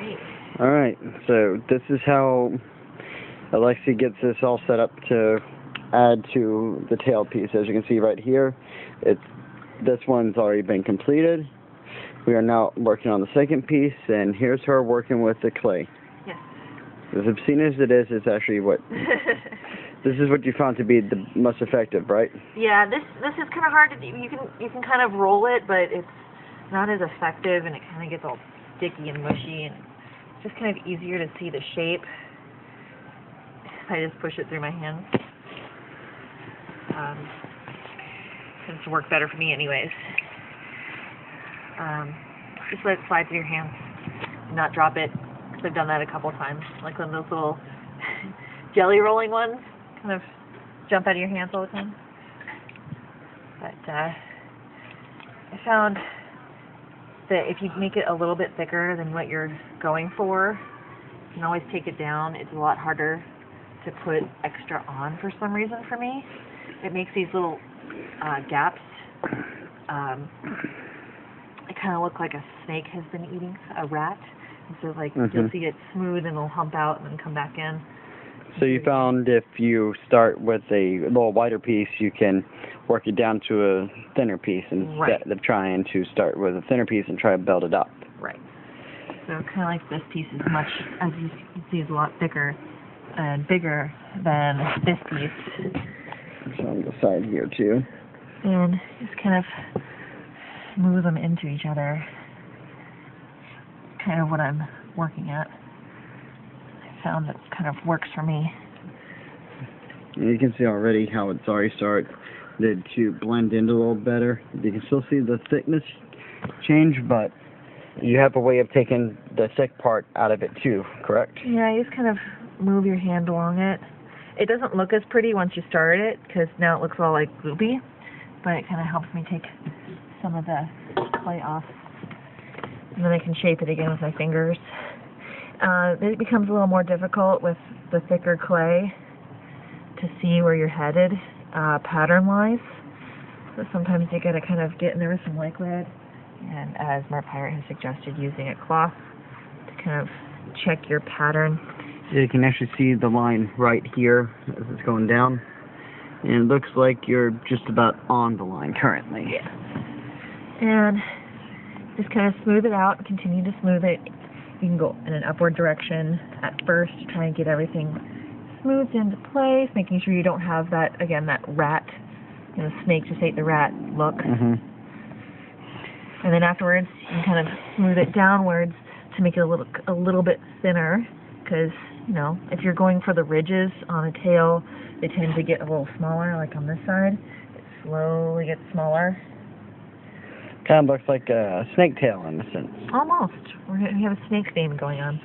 Alright. Alright, so this is how Alexie gets this all set up to add to the tail piece. As you can see right here, this one's already been completed. We are now working on the second piece, and here's her working with the clay. Yes. As obscene as it is, it's actually what... This is what you found to be the most effective, right? Yeah, this is kind of hard to do. You can kind of roll it, but it's not as effective, and it kind of gets all sticky and mushy, and it's just kind of easier to see the shape if I just push it through my hands. Tends to work better for me anyways. Just let it slide through your hands and not drop it, because I've done that a couple times. Like when those little jelly rolling ones kind of jump out of your hands all the time. But I found that if you make it a little bit thicker than what you're going for, you can always take it down. It's a lot harder to put extra on for some reason for me. It makes these little gaps. It kind of look like a snake has been eating a rat. And so like you'll see it smooth and it'll hump out and then come back in. So you found if you start with a little wider piece, you can work it down to a thinner piece instead of trying to start with a thinner piece and try to build it up. Right. So kind of like this piece is much, as you can see, is a lot thicker and bigger than this piece. It's on the side here too. And just kind of smooth them into each other. Kind of what I'm working at. I found that kind of works for me. And you can see already how it's already started to blend in a little better. You can still see the thickness change, but you have a way of taking the thick part out of it too, correct? Yeah, you just kind of move your hand along it. It doesn't look as pretty once you start it, because now it looks all like gloopy, but it kind of helps me take some of the clay off. And then I can shape it again with my fingers. It becomes a little more difficult with the thicker clay to see where you're headed pattern-wise. So sometimes you gotta kind of get in there with some liquid, and as Pirate has suggested, using a cloth to kind of check your pattern. You can actually see the line right here as it's going down, and it looks like you're just about on the line currently. Yeah. And just kind of smooth it out and continue to smooth it. You can go in an upward direction at first to try and get everything smoothed into place, making sure you don't have that, again, that rat, snake just ate the rat look. And then afterwards, you can kind of smooth it downwards to make it a little bit thinner, because, if you're going for the ridges on a tail, they tend to get a little smaller, like on this side. It slowly gets smaller. Kind of looks like a snake tail in a sense. Almost. We have a snake theme going on.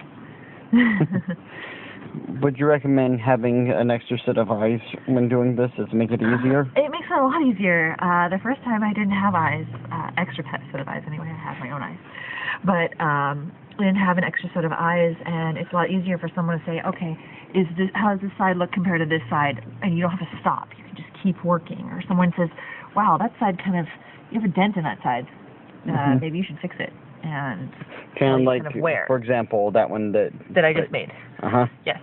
Would you recommend having an extra set of eyes when doing this? Does it make it easier? It makes it a lot easier. The first time I didn't have eyes, extra set of eyes anyway. I had my own eyes. But I didn't have an extra set of eyes, and it's a lot easier for someone to say, okay, how does this side look compared to this side? And you don't have to stop. You can just keep working. Or someone says, wow, that side you have a dent in that side. Maybe you should fix it. And kind of like, where. For example, that one that I just made. Yes,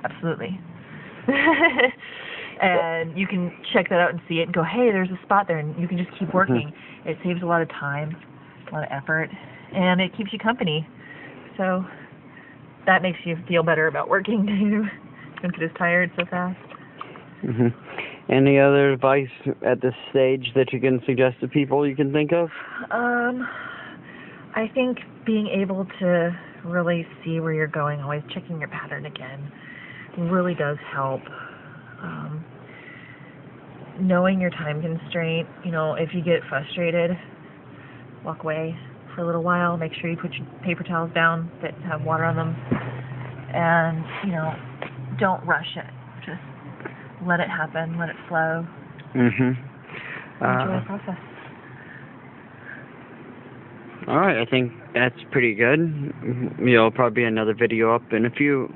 absolutely. And you can check that out and see it and go, hey, there's a spot there, and you can just keep working. It saves a lot of time, a lot of effort, and it keeps you company. So that makes you feel better about working too. Don't get as tired so fast. Any other advice at this stage that you can suggest to people you can think of? I think being able to really see where you're going, always checking your pattern again, really does help. Knowing your time constraint, if you get frustrated, walk away for a little while. Make sure you put your paper towels down that have water on them, and don't rush it. Just let it happen, let it flow. Enjoy the process. Alright, I think that's pretty good. There'll probably be another video up in a few